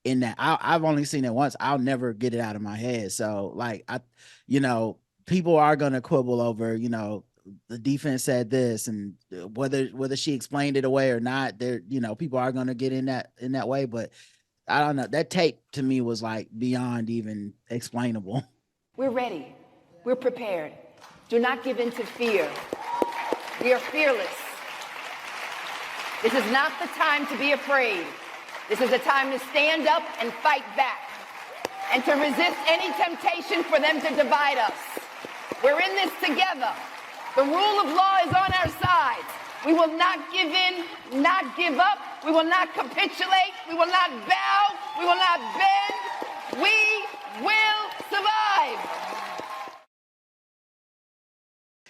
in that. I've only seen it once. I'll never get it out of my head. So like you know, people are gonna quibble over, you know, the defense said this, and whether she explained it away or not. There, you know, people are gonna get in that way, but I don't know. That tape to me was like beyond even explainable. We're ready. We're prepared. Do not give in to fear. We are fearless. This is not the time to be afraid. This is a time to stand up and fight back and to resist any temptation for them to divide us. We're in this together. The rule of law is on our side. We will not give in, not give up. We will not capitulate. We will not bow. We will not bend. We will survive.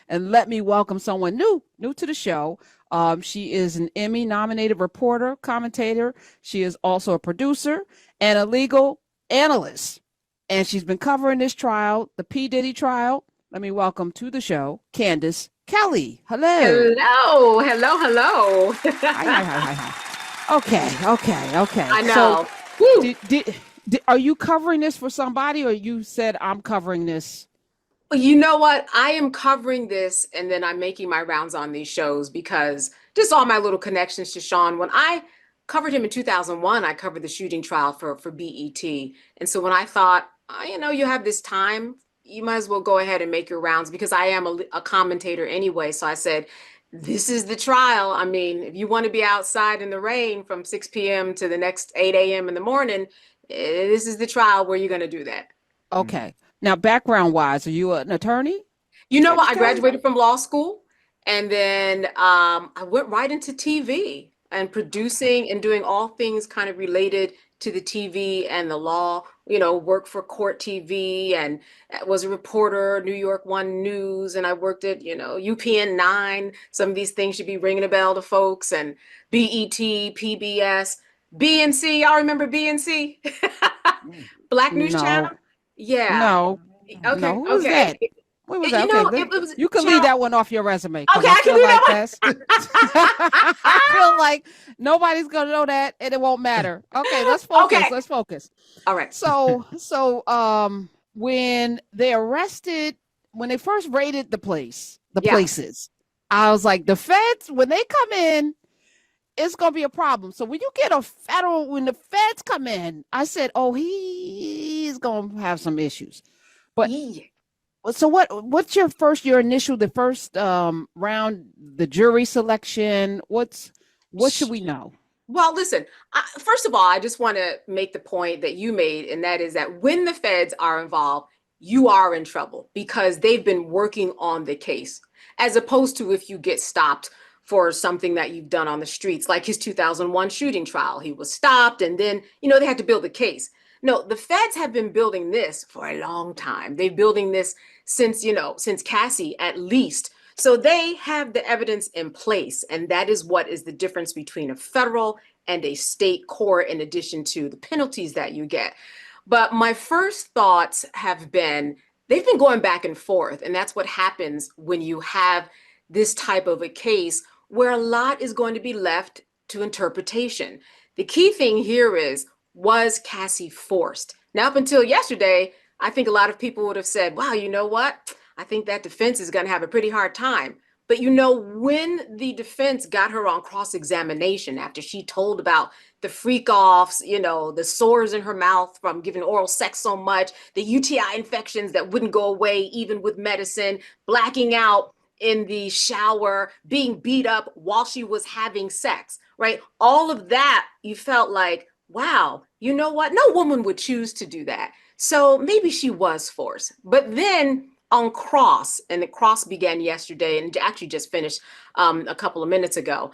And let me welcome someone new to the show. She is an Emmy-nominated reporter, commentator. She is also a producer and a legal analyst. And she's been covering this trial, the P. Diddy trial. Let me welcome to the show, Candace Kelly. Hello. Hello. Hi. Okay. I know. So, are you covering this for somebody, or you said I'm covering this? You know what? I am covering this, and then I'm making my rounds on these shows because just all my little connections to Sean. When I covered him in 2001, I covered the shooting trial for BET. And so when I thought, you know, you have this time, you might as well go ahead and make your rounds, because I am a commentator anyway. So I said, this is the trial. I mean, if you want to be outside in the rain from 6 p.m. to the next 8 a.m. in the morning, this is the trial where you're going to do that. Okay. Now, background wise, are you an attorney? You know what? I graduated from law school, and then I went right into TV and producing and doing all things kind of related to the TV and the law. You know, worked for Court TV and was a reporter, New York One News, and I worked at, you know, UPN 9. Some of these things should be ringing a bell to folks, and BET, PBS, BNC. Y'all remember BNC? Black News Channel? Yeah. No. Okay. No, who was that? What was that? You Okay, know, it was you can leave that one off your resume. Okay, I can leave that one. I feel like nobody's gonna know that, and it won't matter. Okay, let's focus. Okay. Let's focus. All right. So, when they first raided the places, I was like, the feds, when they come in, it's gonna be a problem. So when the feds come in, I said, oh, he's gonna have some issues. But so what's your first round, the jury selection? What should we know? Well, listen, first of all, I just want to make the point that you made, and that is that when the feds are involved, you are in trouble because they've been working on the case, as opposed to if you get stopped for something that you've done on the streets, like his 2001 shooting trial. He was stopped, and then, you know, they had to build the case. No, the feds have been building this for a long time. They've building this since Cassie, at least. So they have the evidence in place, and that is what is the difference between a federal and a state court, in addition to the penalties that you get. But my first thoughts have been, they've been going back and forth, and that's what happens when you have this type of a case where a lot is going to be left to interpretation. The key thing here is, was Cassie forced? Now, up until yesterday, I think a lot of people would have said, wow, you know what? I think that defense is going to have a pretty hard time. But, you know, when the defense got her on cross-examination after she told about the freak-offs, you know, the sores in her mouth from giving oral sex so much, the UTI infections that wouldn't go away even with medicine, blacking out in the shower, being beat up while she was having sex, right? All of that, you felt like, wow, you know what? No woman would choose to do that. So maybe she was forced. But then on cross, and the cross began yesterday and actually just finished a couple of minutes ago.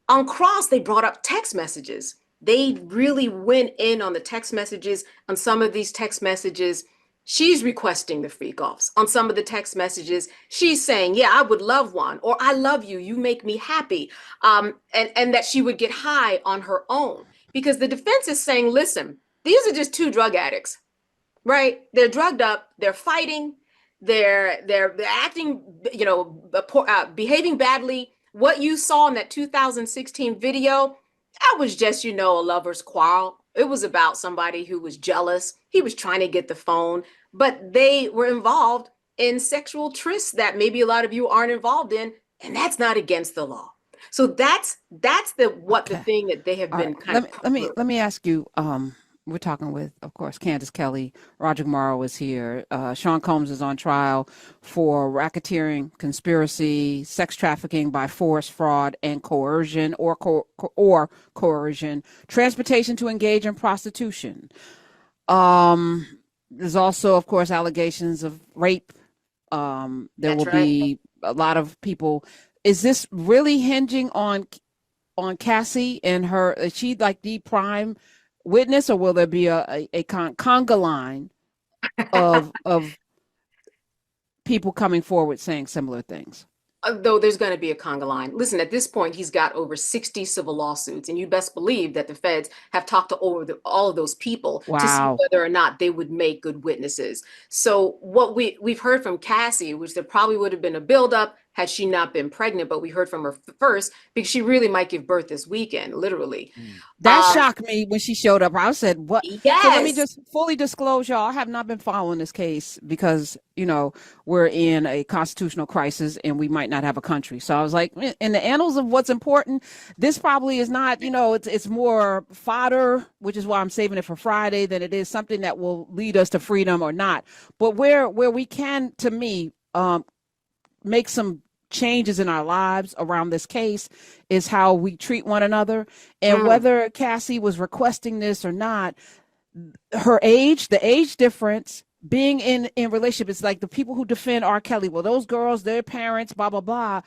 On cross, they brought up text messages. They really went in on the text messages. On some of these text messages, she's requesting the freak offs. On some of the text messages, she's saying, yeah, I would love one, or I love you, you make me happy. And that she would get high on her own. Because the defense is saying, listen, these are just two drug addicts, right? They're drugged up, they're fighting, they're acting, you know, behaving badly. What you saw in that 2016 video, that was just, you know, a lover's quarrel. It was about somebody who was jealous. He was trying to get the phone, but they were involved in sexual trysts that maybe a lot of you aren't involved in, and that's not against the law. So that's the Okay. thing that they have All right. been kind of put through. Let me ask you. We're talking with, of course, Candace Kelly. Roger Morrow is here. Sean Combs is on trial for racketeering, conspiracy, sex trafficking by force, fraud, and coercion or coercion, transportation to engage in prostitution. Um, there's also, of course, allegations of rape. There That's will right. be a lot of people. Is this really hinging on Cassie and her? Is she like the prime witness, or will there be a conga line of people coming forward saying similar things? Though there's going to be a conga line. Listen, at this point, he's got over 60 civil lawsuits, and you best believe that the feds have talked to all of those people to see Wow. whether or not they would make good witnesses. So what we've heard from Cassie, which there probably would have been a buildup had she not been pregnant, but we heard from her first because she really might give birth this weekend, literally. Mm. That Um, shocked me when she showed up. I said, "What?" So let me yes, just fully disclose, y'all. I have not been following this case because we're in a constitutional crisis and we might not have a country. So I was like, in the annals of what's important, this probably is not. It's more fodder, which is why I'm saving it for Friday, than it is something that will lead us to freedom or not. But where we can, to me, make some changes in our lives around this case is how we treat one another. And mm, whether Cassie was requesting this or not, her age, the age difference, being in relationship, it's like the people who defend R. Kelly. Well, those girls, their parents, blah blah blah.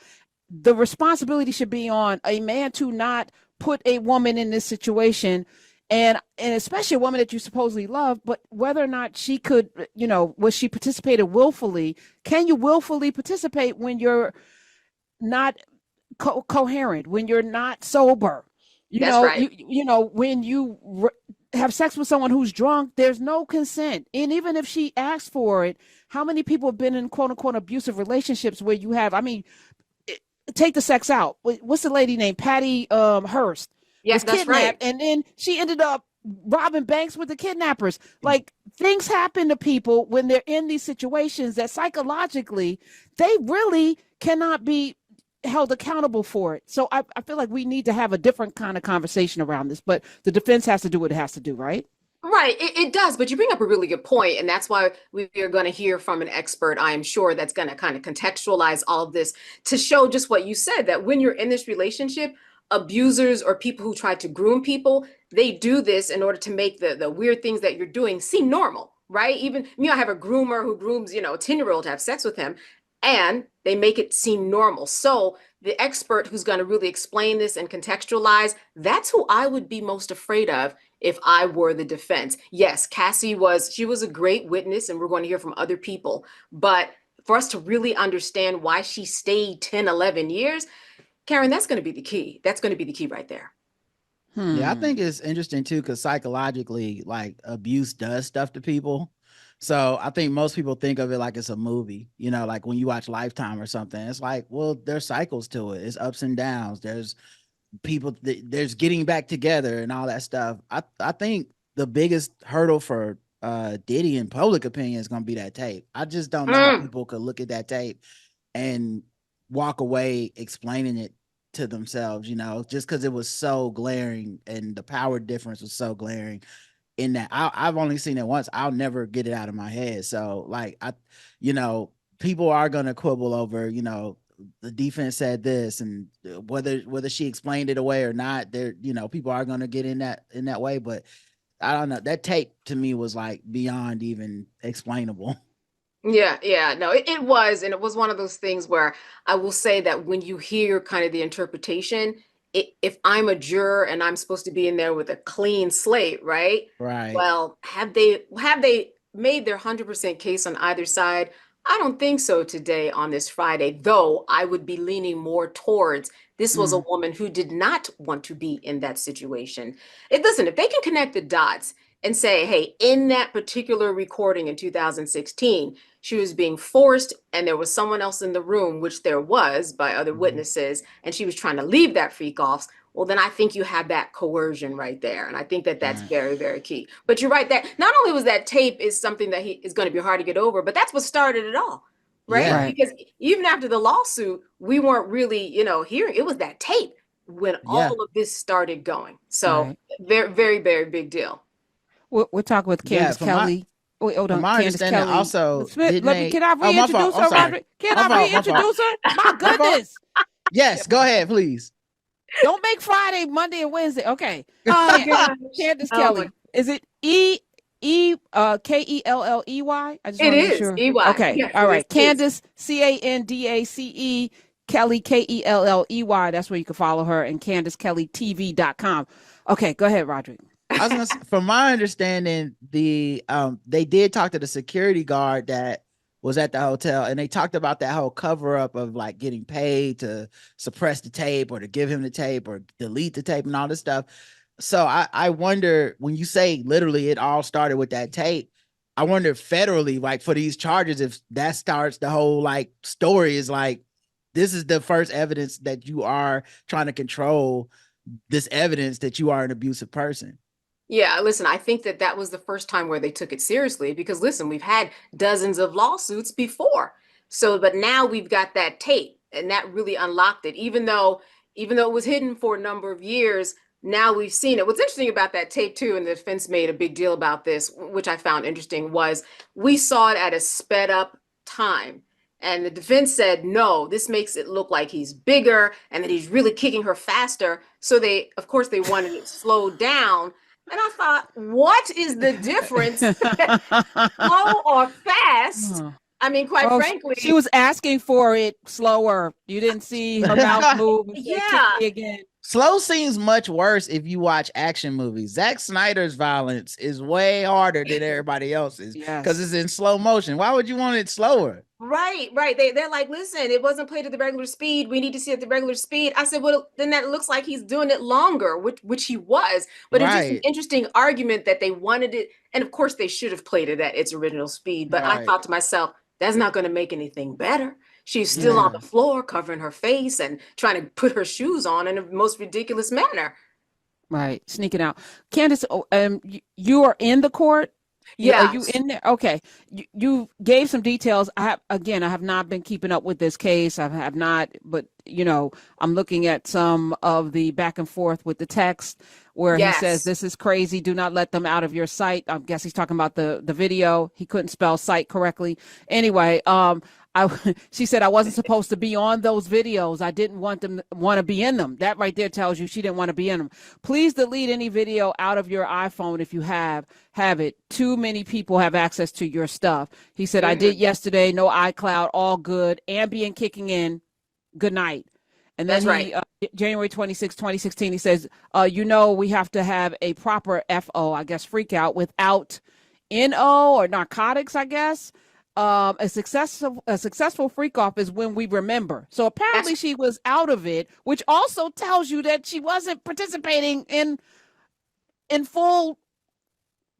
The responsibility should be on a man to not put a woman in this situation, and especially a woman that you supposedly love, but whether or not she could, was she participated willfully? Can you willfully participate when you're not coherent, when you're not sober? that's right. When you have sex with someone who's drunk, there's no consent. And even if she asks for it, how many people have been in quote unquote abusive relationships where you have, I mean, take the sex out. What's the lady named Patty Hearst Yeah, was that's right. kidnapped, and then she ended up robbing banks with the kidnappers. Like, things happen to people when they're in these situations that psychologically they really cannot be held accountable for it. So I feel like we need to have a different kind of conversation around this, but the defense has to do what it has to do, right? Right, it does, but you bring up a really good point, and that's why we are going to hear from an expert, I am sure, that's going to kind of contextualize all of this to show just what you said, that when you're in this relationship, abusers or people who try to groom people, they do this in order to make the weird things that you're doing seem normal, right? Even I have a groomer who grooms, a 10-year-old to have sex with him, and they make it seem normal. So the expert who's going to really explain this and contextualize, that's who I would be most afraid of if I were the defense. Yes, she was a great witness, and we're going to hear from other people. But for us to really understand why she stayed 10, 11 years, Karen, that's going to be the key. That's going to be the key right there. Yeah, I Hmm. think it's interesting too, because psychologically, like, abuse does stuff to people. So I think most people think of it like it's a movie, like when you watch Lifetime or something. It's like, well, there's cycles to it. It's ups and downs. There's people, there's getting back together and all that stuff. I think the biggest hurdle for Diddy in public opinion is going to be that tape. I just don't know how Mm. people could look at that tape and walk away explaining it to themselves, just because it was so glaring and the power difference was so glaring in that. I've only seen it once. I'll never get it out of my head. So, like, you know, people are gonna quibble over, the defense said this, and whether she explained it away or not. There, people are gonna get in that way. But I don't know. That tape to me was like beyond even explainable. Yeah, no, it was, and it was one of those things where I will say that when you hear kind of the interpretation, if I'm a juror and I'm supposed to be in there with a clean slate, right? Right. Well, have they made their 100% case on either side? I don't think so today on this Friday, though I would be leaning more towards this was a Mm. woman who did not want to be in that situation. Listen, if they can connect the dots and say, hey, in that particular recording in 2016, she was being forced and there was someone else in the room, which there was by other Mhm. witnesses, and she was trying to leave that freak off. well, then I think you have that coercion right there. And I think that that's Right. very, very key. But you're right that not only was that tape is something that he is going to be hard to get over, but that's what started it all, right? Yeah. Right. Because even after the lawsuit, we weren't really, hearing it was that tape when Yeah. all of this started going. So Right. very, very, very big deal. We're talking with Yeah. Candace Kelly. Wait, hold From on, my Candace understanding, Kelly also Smith. didn't they? Can I Oh, my fault. reintroduce I'm her, sorry. Roderick? Can My I fault. My fault. reintroduce her? My My fault. goodness. Yes. Go ahead, please. Don't make Friday, Monday, and Wednesday. Okay. Oh Can- gosh. Candace Oh my. Kelly. Is it Kelley? I just It want to make is sure. EY. Okay. Yes, All it is. right. Candace Candace Kelly Kelley. That's where you can follow her, and CandaceKellyTV.com. Okay, go ahead, Roderick. I was gonna from my understanding, they did talk to the security guard that was at the hotel, and they talked about that whole cover up of like getting paid to suppress the tape or to give him the tape or delete the tape and all this stuff. So I wonder, when you say literally it all started with that tape, I wonder federally, like for these charges, if that starts the whole like story, is like this is the first evidence that you are trying to control this evidence that you are an abusive person. Yeah, listen, I think that that was the first time where they took it seriously because listen, we've had dozens of lawsuits before. So, but now we've got that tape and that really unlocked it. Even though it was hidden for a number of years, now we've seen it. What's interesting about that tape too, and the defense made a big deal about this, which I found interesting, was we saw it at a sped up time. And the defense said, no, this makes it look like he's bigger and that he's really kicking her faster. So they, of course, they wanted it slowed down. And I thought, what is the difference, slow or fast? Huh. I mean, quite Oh, she frankly, was asking for it slower. You didn't see her mouth move and say, "Kick yeah, me again." Slow seems much worse if you watch action movies. Zack Snyder's violence is way harder than everybody else's because Yes. it's in slow motion. Why would you want it slower? right, right. They're like, listen, it wasn't played at the regular speed. We need to see it at the regular speed. I said, well, then that looks like he's doing it longer, which he was. But it's just an Right, interesting argument that they wanted it. And of course, they should have played it at its original speed. But I right. thought to myself, that's not going to make anything better. She's still on Yeah. the floor covering her face and trying to put her shoes on in the most ridiculous manner. Right. Sneaking out. Candace, you are in the court. Are you Yes. in there? Okay. You gave some details. I have not been keeping up with this case. I have not, but I'm looking at some of the back and forth with the text where he says, Yes. "This is crazy. Do not let them out of your sight." I guess he's talking about the video. He couldn't spell sight correctly. Anyway, I she said I wasn't supposed to be on those videos. I didn't want to be in them. That right there tells you she didn't want to be in them. Please delete any video out of your iPhone if you have it. Too many people have access to your stuff. He said I did Mhm. yesterday. No iCloud. All good. Ambient kicking in. Good night. And then That's right. January 26, 2016, he says, we have to have a proper FO, I guess, freak out without NO or narcotics, I guess. A successful freak off is when we remember. So That's apparently she was out of it, which also tells you that she wasn't participating in full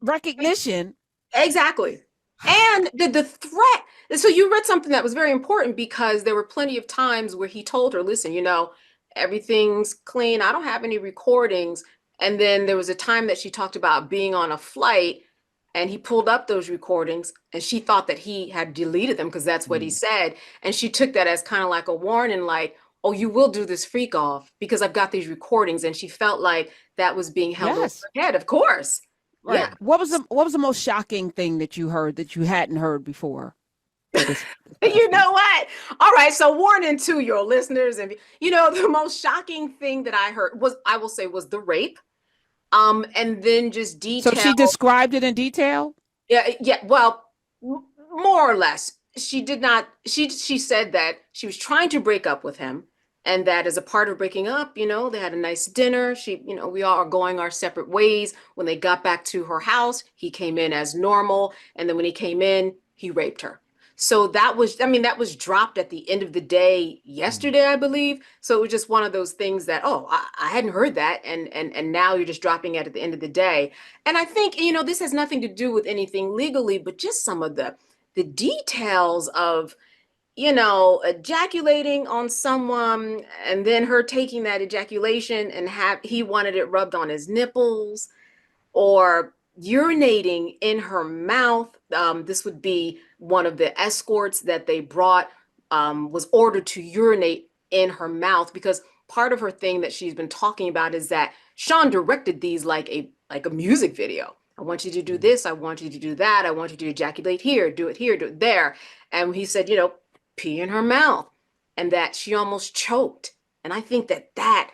recognition. exactly. And the threat. So you read something that was very important because there were plenty of times where he told her, listen, everything's clean. I don't have any recordings. And then there was a time that she talked about being on a flight and he pulled up those recordings and she thought that he had deleted them because that's what he Mm. said. And she took that as kind of like a warning, like, oh, you will do this freak off because I've got these recordings. And she felt like that was being held over Yes. her head. Of course. Yeah. Right. What was the most shocking thing that you heard that you hadn't heard before for this past You week? know what? All right. So warning to your listeners, and the most shocking thing that I heard was, I will say, was the rape. And then just So detail. she described it in detail? Yeah, yeah. Well, more or less. She did not. She said that she was trying to break up with him, and that as a part of breaking up, they had a nice dinner. We all are going our separate ways. When they got back to her house, he came in as normal, and then when he came in, he raped her. So that was, I mean, that was dropped at the end of the day Mm. yesterday, I believe. So it was just one of those things that, oh, I hadn't heard that, and now you're just dropping it at the end of the day. And I think, this has nothing to do with anything legally, but just some of the details of, ejaculating on someone and then her taking that ejaculation and he wanted it rubbed on his nipples, or urinating in her mouth. This would be one of the escorts that they brought, was ordered to urinate in her mouth, because part of her thing that she's been talking about is that Sean directed these like a music video. I want you to do this. I want you to do that. I want you to ejaculate here, do it there. And he said, pee in her mouth, and that she almost choked. And I think that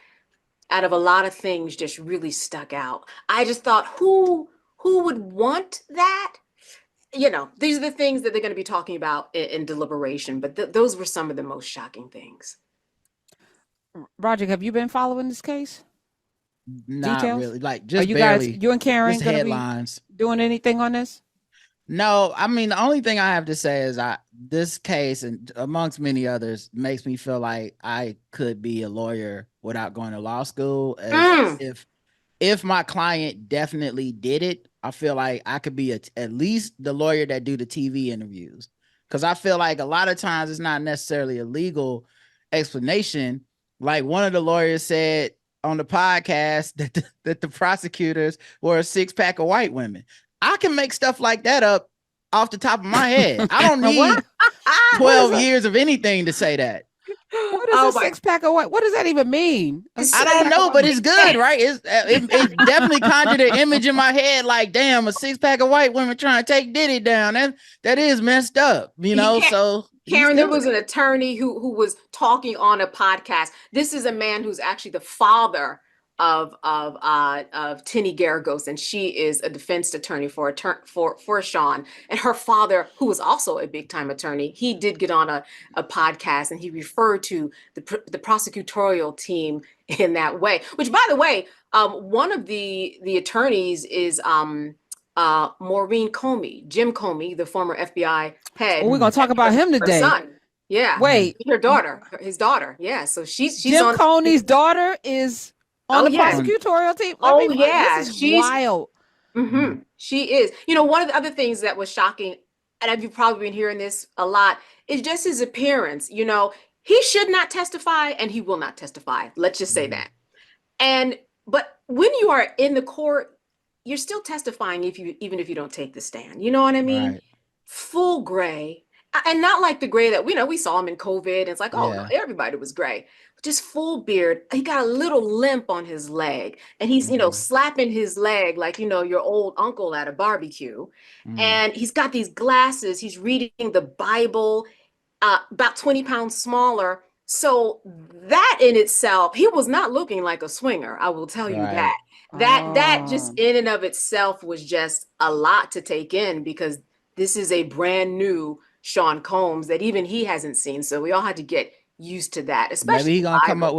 out of a lot of things just really stuck out. I just thought, who would want that? These are the things that they're going to be talking about in deliberation, but those were some of the most shocking things. Roger, have you been following this case? Not Details? really. Like Are just you guys, barely. you and Karen Just going to be headlines. doing anything on this? No, I mean the only thing I have to say is this case, and amongst many others, makes me feel like I could be a lawyer without going to law school. As if my client definitely did it, I feel like I could be at least the lawyer that do the TV interviews, because I feel like a lot of times it's not necessarily a legal explanation. Like one of the lawyers said on the podcast that the prosecutors were a 6-pack of white women. I can make stuff like that up off the top of my head. I don't need 12 years of anything to say that. What is a 6-pack of white? What does that even mean? I don't know, but it's good, right? It definitely conjured an image in my head like, damn, a 6-pack of white women trying to take Diddy down. That is messed up, so Karen, there was an attorney who was talking on a podcast. This is a man who's actually the father of Tinny Garagos, and she is a defense attorney for Sean. And her father, who was also a big time attorney, he did get on a podcast, and he referred to the prosecutorial team in that way. Which, by the way, one of the attorneys is Maureen Comey, Jim Comey, the former FBI head. We're gonna talk about him today. Her son. Yeah. Wait. His daughter. Yeah. So she's Jim on Comey's daughter is on the prosecutorial team. This is wild. Mm-hmm. She is. One of the other things that was shocking, and you've probably been hearing this a lot, is just his appearance. He should not testify, and he will not testify. Let's just say that. But when you are in the court, you're still testifying even if you don't take the stand. You know what I mean? Right. Full gray, and not like the gray that we saw him in COVID. And it's like, no, everybody was gray. Just full beard. He got a little limp on his leg, and he's slapping his leg like your old uncle at a barbecue. And he's got these glasses. He's reading the Bible, about 20 pounds smaller. So that in itself, he was not looking like a swinger. I will tell you that. That just in and of itself was just a lot to take in, because this is a brand new Sean Combs that even he hasn't seen. So we all had to get used to that. Especially maybe he's gonna come up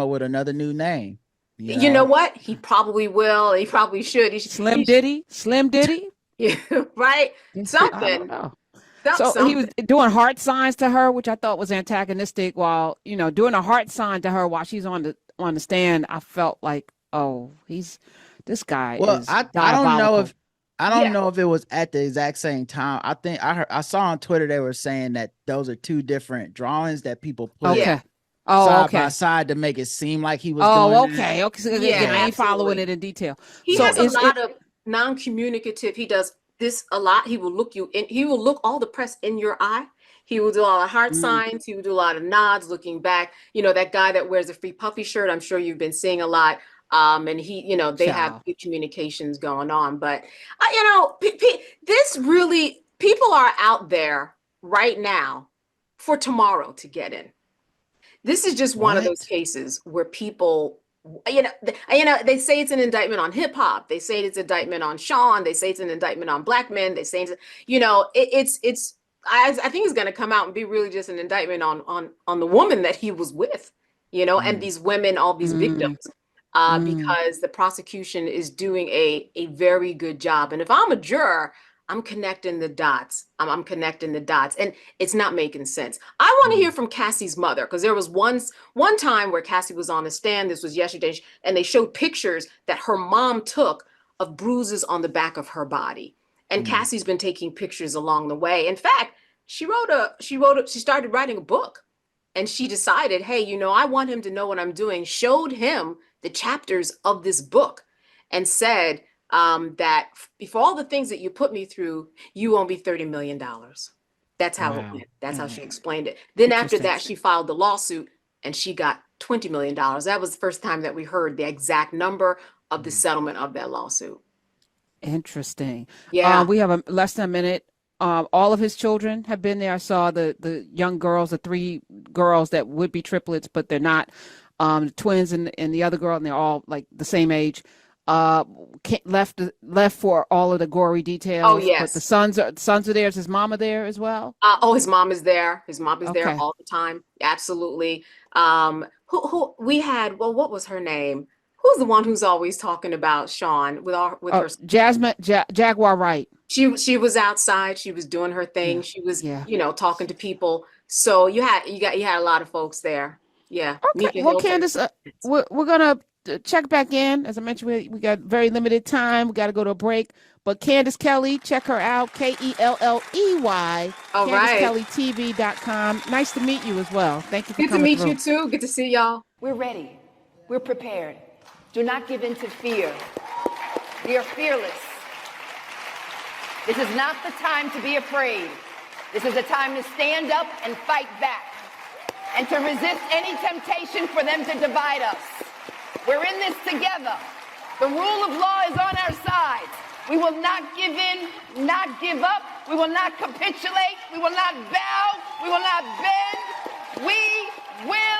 with another new name. You know what? He probably will. He probably should. Slim Diddy. Yeah, right. Something. So he was doing heart signs to her, which I thought was antagonistic. While doing a heart sign to her while she's on the stand, I felt like, oh, this guy. Well, is I don't know if it was at the exact same time. I think I saw on Twitter they were saying that those are two different drawings that people put side by side to make it seem like he was. Okay. So I ain't following it in detail. He has a lot of non-communicative. He does this a lot. He will look you in. He will look all the press in your eye. He will do all the heart signs. He will do a lot of nods, looking back. that guy that wears a Free Puffy shirt. I'm sure you've been seeing a lot. And he, they have good communications going on. But, this really, people are out there right now for tomorrow to get in. This is just one of those cases where people, they say it's an indictment on hip hop. They say it's an indictment on Sean. They say it's an indictment on black men. They say, I think it's going to come out and be really just an indictment on the woman that he was with, and these women, all these victims. Because the prosecution is doing a very good job. And if I'm a juror, I'm connecting the dots. I'm connecting the dots, and it's not making sense. I want to hear from Cassie's mother, because there was one time where Cassie was on the stand. This was yesterday, and they showed pictures that her mom took of bruises on the back of her body. And Cassie's been taking pictures along the way. In fact, she started writing a book, and she decided, hey, I want him to know what I'm doing, showed him the chapters of this book, and said that for all the things that you put me through, you owe me $30 million. That's how it Wow. went. That's how Mm. she explained it. Then after Interesting. that, she filed the lawsuit, and she got $20 million. That was the first time that we heard the exact number of the settlement of that lawsuit. Interesting. Yeah. We have less than a minute. All of his children have been there. I saw the young girls, the three girls that would be triplets, but they're not. The twins and the other girl, and they're all like the same age. Left for all of the gory Oh, details, but the yes. sons are there. Is his mama there as well? His mom is there. His mom is there Okay. all the time. Absolutely. Who we had? Well, what was her name? Who's the one who's always talking about Sean with Oh, her? Jasmine Jaguar Wright. She was outside. She was doing her thing. Yeah. She was, Yeah. talking to people. So you had a lot of folks there. Yeah. Okay. Mika Well, Hilton. Candace, we're gonna check back in. As I mentioned, we got very limited time. We got to go to a break. But Candace Kelly, check her out. KELLEY. All right. CandaceKellyTV.com. Nice to meet you as well. Thank you for Good to coming meet through. you too. Good to see y'all. We're ready. We're prepared. Do not give in to fear. We are fearless. This is not the time to be afraid. This is a time to stand up and fight back and to resist any temptation for them to divide us. We're in this together. The rule of law is on our side. We will not give in, not give up. We will not capitulate. We will not bow. We will not bend. We will